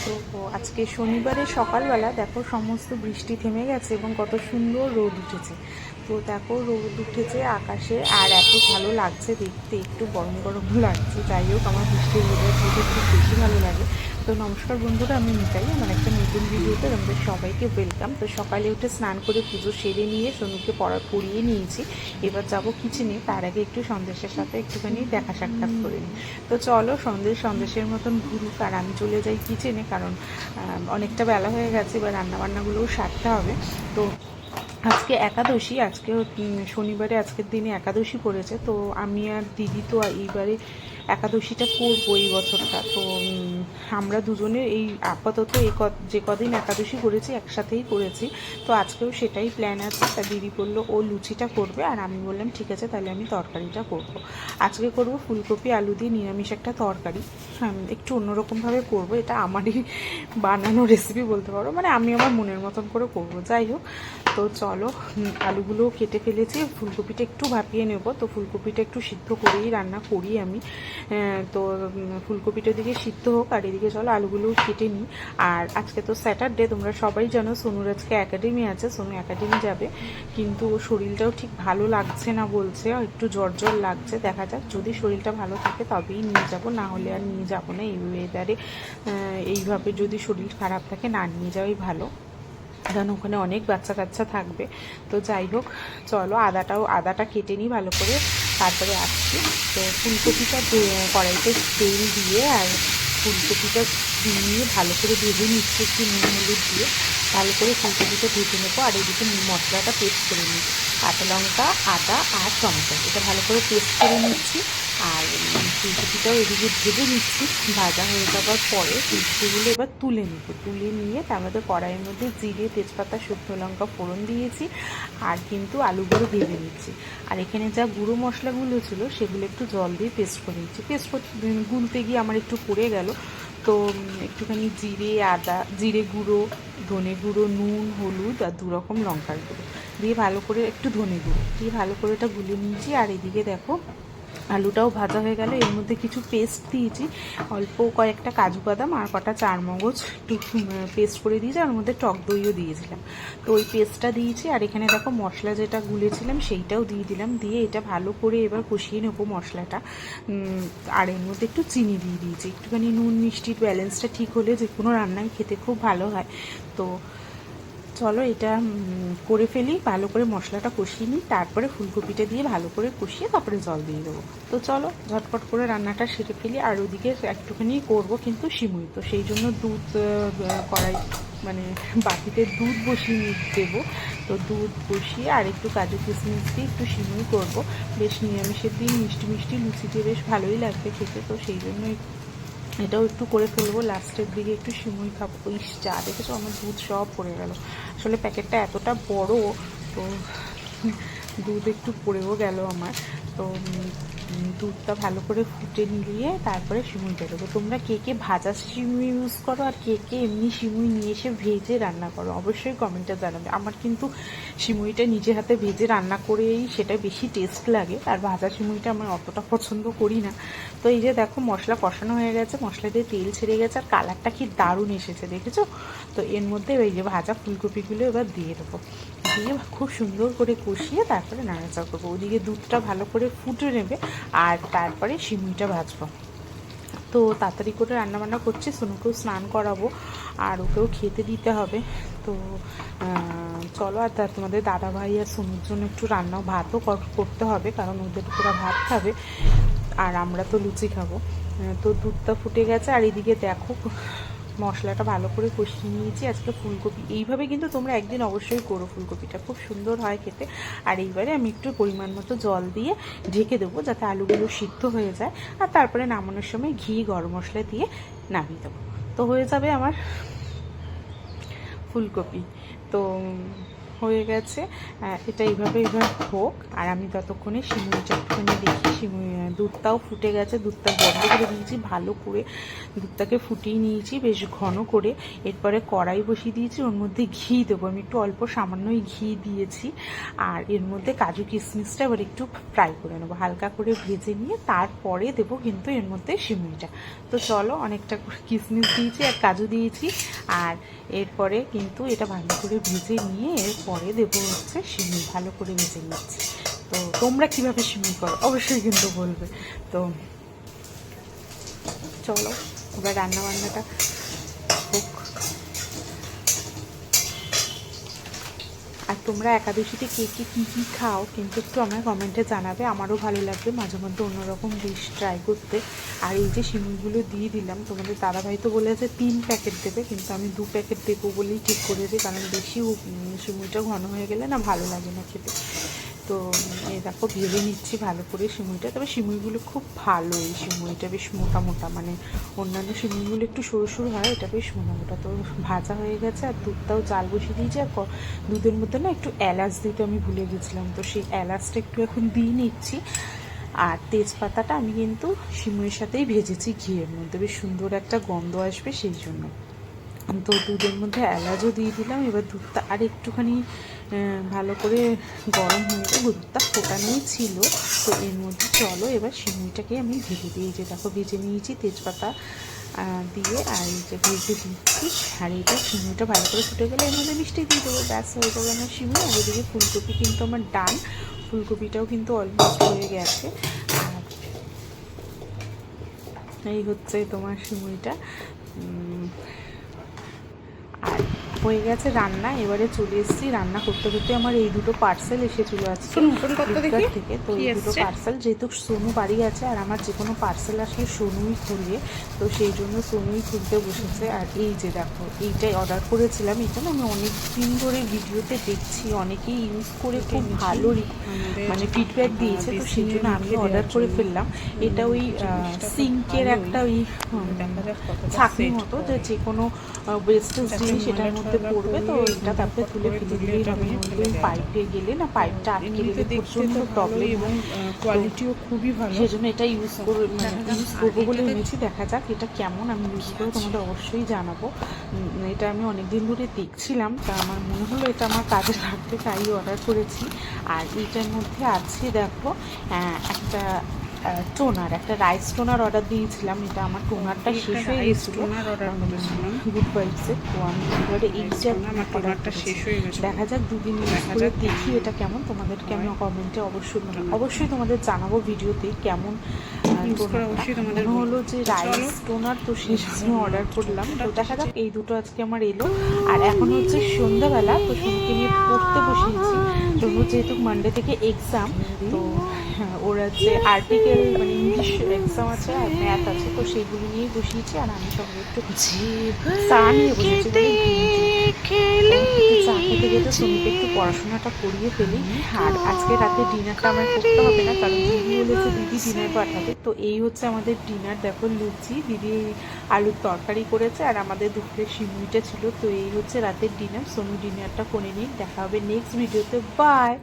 তো আজকে শনিবারে সকালবেলা দেখো সমস্ত বৃষ্টি থেমে গেছে এবং কত সুন্দর রোদ উঠেছে। তো দেখো রোদ উঠেছে আকাশে, আর এত ভালো লাগছে দেখতে, একটু গরম গরম লাগছে। যাই হোক, আমার বৃষ্টির ওয়েদার যেহেতু খুব বেশি ভালো লাগে। তো নমস্কার বন্ধুরা, আমি মিতালি, আমার একটা নতুন ভিডিওতে আমাদের সবাইকে ওয়েলকাম। তো সকালে উঠে স্নান করে পুজো সেরে নিয়ে সোনুকে পড়িয়ে নিয়েছি। এবার যাব কিচেনে, তার আগে একটু সন্দেশের সাথে একটুখানি দেখা সাক্ষাৎ করে নিই। তো চলো সন্দেশের মতন ঘুরুক, আর আমি চলে যাই কিচেনে, কারণ অনেকটা বেলা হয়ে গেছে, এবার রান্নাবান্নাগুলোও সারতে হবে। তো আজকে একাদশী, আজকে শনিবারে আজকের দিনে একাদশী পড়েছে। তো আমি আর দিদি তো এইবারে একাদশীটা করবো এই বছরটা। তো আমরা দুজনে এই আপাতত যে কদিন একাদশী করেছি একসাথেই করেছি। তো আজকেও সেটাই প্ল্যান আছে। তা দিদি বললো ও লুচিটা করবে, আর আমি বললাম ঠিক আছে, তাহলে আমি তরকারিটা করব। আজকে করব ফুলকপি আলু দিয়ে নিরামিষ একটা তরকারি। একটু অন্যরকমভাবে করব, এটা আমারই বানানো রেসিপি বলতে পারো, মানে আমি আমার মনের মতন করে করব। যাই হোক, তো চলো, আলুগুলোও কেটে ফেলেছি, ফুলকপিটা একটু ভাপিয়ে নেব। তো ফুলকপিটা একটু সিদ্ধ করেই রান্না করি আমি। তো ফুলকপিটা দিকে সিদ্ধ হোক, আর এদিকে চলো আলুগুলোও কেটে নিই। আর আজকে তো স্যাটারডে, তোমরা সবাই জানো সোনুর আজকে একাডেমি আছে, সোনু একাডেমি যাবে। কিন্তু শরীরটাও ঠিক ভালো লাগছে না বলছে, একটু জ্বর জ্বর লাগছে। দেখা যাক, যদি শরীরটা ভালো থাকে তবেই নিয়ে যাব, না হলে আর নিয়ে যাব না। এই ওয়েদারে এইভাবে যদি শরীর খারাপ থাকে না নিয়ে যাওয়াই ভালো, কারণ ওখানে অনেক বাচ্চা কাচ্চা থাকবে। তো যাই হোক, চলো আদাটা কেটে নিই ভালো করে, তারপরে আসছি। তো ফুলকপিটা কড়াইতে তেল দিয়ে আর ফুলকপিটা দিয়ে ভালো করে ভেজে নিচ্ছি, একটু নুন হলুদ দিয়ে ভালো করে ফুলকপিটা ভেজে নেবো। আর এদিকে মশলাটা পেস্ট করে নিই, কাঁচা লঙ্কা, আদা আর টমেটো, এটা ভালো করে পেস্ট করে নিচ্ছি। আর ফুলকপিটাও এদিকে ভেজে নিচ্ছি। ভাজা হয়ে যাওয়ার পরে ফুলকপিগুলো এবার তুলে নেব, তুলে নিয়ে তার মধ্যে কড়াইয়ের মধ্যে জিরে, তেজপাতা, শুকনো লঙ্কা ফোড়ন দিয়েছি, আর কিন্তু আলুগুলো ভেজে নিচ্ছি। আর এখানে যা গুঁড়ো মশলাগুলো ছিল সেগুলো একটু জল দিয়ে পেস্ট করে নিচ্ছি। পেস্ট করতে গুলতে গিয়ে আমার একটু পড়ে গেল। তো একটুখানি জিরে গুঁড়ো, ধনে গুঁড়ো, নুন, হলুদ আর 2 রকম লঙ্কার গুঁড়ো দিয়ে ভালো করে, একটু ধনে গুঁড়ো দিয়ে ভালো করে এটা গুলে নিয়েছি। আর এদিকে দেখো আলুটাও ভাজা হয়ে গেল, এর মধ্যে কিছু পেস্ট দিয়েছি, অল্প কয়েকটা কাজু বাদাম আর কটা চারমগজ একটু পেস্ট করে দিয়েছি, আর মধ্যে টক দইও দিয়েছিলাম। তো ওই পেস্টটা দিয়েছি, আর এখানে দেখো মশলা যেটা গুলেছিলাম সেইটাও দিয়ে দিলাম, দিয়ে এটা ভালো করে এবার কষিয়ে নেবো মশলাটা। আর এর মধ্যে একটু চিনি দিয়ে দিয়েছি, একটুখানি নুন মিষ্টির ব্যালেন্সটা ঠিক হলে যে কোনো রান্নায় খেতে খুব ভালো হয়। তো চলো এটা করে ফেলি, ভালো করে মশলাটা কষিয়ে নিই, তারপরে ফুলকপিটা দিয়ে ভালো করে কষিয়ে তারপরে জল দিয়ে দেবো। তো চলো ঝটপট করে রান্নাটা সেরে ফেলি। আর ওদিকে একটুখানি করবো কিন্তু সিমুই, তো সেই জন্য দুধ কড়াই মানে বাটিতে দুধ বসিয়ে দেবো। তো দুধ বসিয়ে আর একটু কাজু কিশমিশ দিয়ে একটু সিমুই করবো। বেশ নিরামিষের দিন মিষ্টি মিষ্টি লুচি দিয়ে বেশ ভালোই লাগবে খেতে, তো সেই জন্যই এটাও একটু করে ফেলবো। লাস্টের দিকে একটু সিমুই খাবো। ইস, যা দেখেছো আমার দুধ সব পড়ে গেল। আসলে প্যাকেটটা এতটা বড়, তো দুধ একটু পড়েও গেল আমার। তো দুধটা ভালো করে ফুটে নিয়ে তারপরে সিমুইটা দেবো। তোমরা কে কে ভাজা সিমুই ইউজ করো, আর কে কে এমনি সিমুই নিয়ে এসে ভেজে রান্না করো, অবশ্যই কমেন্টে জানাবে। আমার কিন্তু সিমুইটা নিজে হাতে ভেজে রান্না করেই সেটা বেশি টেস্ট লাগে, আর ভাজা সিমুইটা আমার অতটা পছন্দ করি না। তো এই যে দেখো মশলা কষানো হয়ে গেছে, মশলা দিয়ে তেল ছেড়ে গেছে, আর কালারটা কি দারুণ এসেছে দেখেছো। তো এর মধ্যে ওই যে ভাজা ফুলকপিগুলো এবার দিয়ে দেবো, দিয়ে খুব সুন্দর করে কষিয়ে তারপরে নাড়াচাড়া করবো। ওদিকে দুধটা ভালো করে ফুটে নেবে, আর তারপরে সিমুইটা ভাজবো। তো তাড়াতাড়ি করে রান্নাবান্না করছি, সোনুকেও স্নান করাবো আর ওকেও খেতে দিতে হবে। তো চলো, আর তোমাদের দাদা ভাই আর সোনুর জন্য একটু ভাতও করতে হবে, কারণ ওদের পুরো ভাত খাবে আর আমরা তো লুচি খাবো। তো দুধটা ফুটে গেছে, আর এদিকে দেখো মশলাটা ভালো করে কষিয়ে নিয়েছি। আজকে ফুলকপি এইভাবে কিন্তু তোমরা একদিন অবশ্যই করো, ফুলকপিটা খুব সুন্দর হয় খেতে। আর এইবারে আমি একটু পরিমাণ মতো জল দিয়ে ঢেকে দেবো, যাতে আলুগুলো সিদ্ধ হয়ে যায়, আর তারপরে নামানোর সময় ঘি গরম মশলা দিয়ে নামিয়ে দেবো। তো হয়ে যাবে আমার ফুলকপি। তো হয়ে গেছে, এটা এইভাবে হোক। আর আমি ততক্ষণে সিমুইটা একটুখানি দেখি। দুধটাও ফুটে গেছে, দুধটা বন্ধ করে দিয়েছি ভালো করে, দুধটাকে ফুটিয়ে নিয়েছি বেশ ঘন করে। এরপরে কড়াই বসিয়ে দিয়েছি, ওর মধ্যে ঘি দেবো। আমি একটু অল্প সামান্যই ঘি দিয়েছি। আর এর মধ্যে কাজু কিশমিশটা এবার একটু ফ্রাই করে নেবো, হালকা করে ভেজে নিয়ে তারপরে দেবো কিন্তু এর মধ্যে সিমুইটা। তো চলো, অনেকটা কিশমিশ দিয়েছি আর কাজু দিয়েছি। আর এরপরে কিন্তু এটা ভালো করে ভেজে নিয়ে এরপরে দেবো হচ্ছে সিমুই, ভালো করে ভেজে নিচ্ছি। তো তোমরা কিভাবে সিমুই করো অবশ্যই কিন্তু বলবে। তো চলো এবার রান্নাবান্নাটা হোক। আর তোমরা একাদশীতে কে কে কী কী খাও কিন্তু একটু আমার কমেন্টে জানাবে, আমারও ভালো লাগবে মাঝে মধ্যে অন্যরকম ডিশ ট্রাই করতে। আর এই যে সিমুইগুলো দিয়ে দিলাম, তোমাদের দাদাভাই তো বলেছে 3 প্যাকেট দেবে, কিন্তু আমি 2 প্যাকেট দেবো বলেই ঠিক করেছি, কারণ বেশি সিমুইটা ঘন হয়ে গেলে না ভালো লাগে না খেতে। তো এই দেখো ভেজে নিচ্ছি ভালো করে সিমুইটা। তবে সিমুইগুলো খুব ভালো, এই সিমুইটা বেশ মোটা মোটা, মানে অন্যান্য সিমুইগুলো একটু সরু সরু হয়, এটা বেশ মোটা মোটা। তো ভাজা হয়ে গেছে আর দুধটাও জাল বসিয়ে দিয়েছি। আর দুধের মধ্যে না একটু এলাচ দিতে আমি ভুলে গেছিলাম, তো সেই এলাচটা একটু এখন দিয়ে নিচ্ছি। আর তেজপাতাটা আমি কিন্তু সিমুইয়ের সাথেই ভেজেছি ঘিয়ের মধ্যে, বেশ সুন্দর একটা গন্ধ আসবে সেই জন্য। তো দুধের মধ্যে এলাচও দিয়ে দিলাম। এবার দুধটা আর একটুখানি ভালো করে গরম হয়ে গেলে, দুধটা ফোটানোই ছিল। তো এর মধ্যে চলো এবার সিমুইটাকে আমি ভেজে দিই। যে দেখো ভেজে নিয়েছি তেজপাতা দিয়ে, আর এই যে ভেজে দিচ্ছি। আর এইটা সিমুইটা ভালো করে ফুটে গেলে এর মধ্যে মিষ্টি দিয়ে দেবো, ব্যাস হয়ে যাবে আমার সিমুই। আর এদিকে ফুলকপি কিন্তু আমার ডান, ফুলকপিটাও কিন্তু অলমোস্ট হয়ে গেছে। আর এই হচ্ছে তোমার সিমুইটা। আর হয়ে গেছে রান্না। এবারে চলে এসেছি রান্না করতে করতে। আমার এই দুটো পার্সেল এসেছিলো আজকে ফ্লিপকার্ট থেকে। তো এই দুটো পার্সেল, যেহেতু সোনু বাড়ি আছে আর আমার যে কোনো পার্সেল আসলে সোনুই খুলবে, তো সেই জন্য সোনুই খুলতে বসেছে। আর এই যে দেখো, এইটাই অর্ডার করেছিলাম। এটা না আমি অনেক দিন ধরে ভিডিওতে দেখছি, অনেকেই ইউজ করে খুব ভালো মানে ফিডব্যাক দিয়েছে, তো সেই জন্য আমি অর্ডার করে ফেললাম। এটা ওই সিঙ্কের একটা ওই ছাঁকনি মতো, যে কোনো ওয়েস্টেজ জিনিস এটার মধ্যে পড়বে। তো এটা তারপরে তুলে ফেলে দিলেই হবে, নইলে পাইপে গেলে না, পাইপটা আটকে গেলে প্রচণ্ড প্রবলেম, এবং কোয়ালিটিও খুবই ভালো। সেই জন্য এটা ইউজ করবো বলে এনেছি। দেখা যাক এটা কেমন, আমি ইউজ করে তোমাদের অবশ্যই জানাবো। এটা আমি অনেকদিন ধরে দেখছিলাম, তা আমার মনে হলো এটা আমার কাজে লাগবে, তাই অর্ডার করেছি। আর এইটার মধ্যে আছে দেখো একটা টোনার, একটা রাইস টোনার অর্ডার দিয়েছিলাম। এটা আমার টোনারটা শেষ হয়ে গেছিলো গুড ভাইবসে। তো আমি এবারে এইটা টোনারটা শেষ হয়ে গেছে। দেখা যাক দুদিন ইউজ করে দেখি এটা কেমন। তোমাদেরকে আমি কমেন্টে অবশ্যই তোমাদের জানাবো ভিডিওতে কেমন মনে হলো যে রাইস টোনার। তো সেই জন্য অর্ডার করলাম। তো দেখা যাক, এই দুটো আজকে আমার এলো। আর এখন হচ্ছে সন্ধ্যাবেলা, তো সোনুকে নিয়ে পড়তে বসিয়েছি। সোনু যেহেতু মানডে থেকে এক্সাম, তো ওর হচ্ছে আর্টিকেল মানে ইংলিশ এক্সাম আছে আর ম্যাথ আছে, তো সেইগুলো নিয়েই বসিয়েছি। আর আমি সঙ্গে একটু চা নিয়ে বসেছি, চা খেতে খেতে সোনুকে একটু পড়াশোনাটা করিয়ে ফেলি। আর আজকে রাতে ডিনারটা আমার করতে হবে না, কারণ দিদি বলেছে দিদি ডিনার পাঠাবে। তো এই হচ্ছে আমাদের ডিনার। দেখো লুচি, দিদি আলুর তরকারি করেছে, আর আমাদের দুপুরে সিমুইটা ছিল। তো এই হচ্ছে রাতের ডিনার। সোনু ডিনারটা করে নিই, দেখা হবে নেক্সট ভিডিওতে। বাই।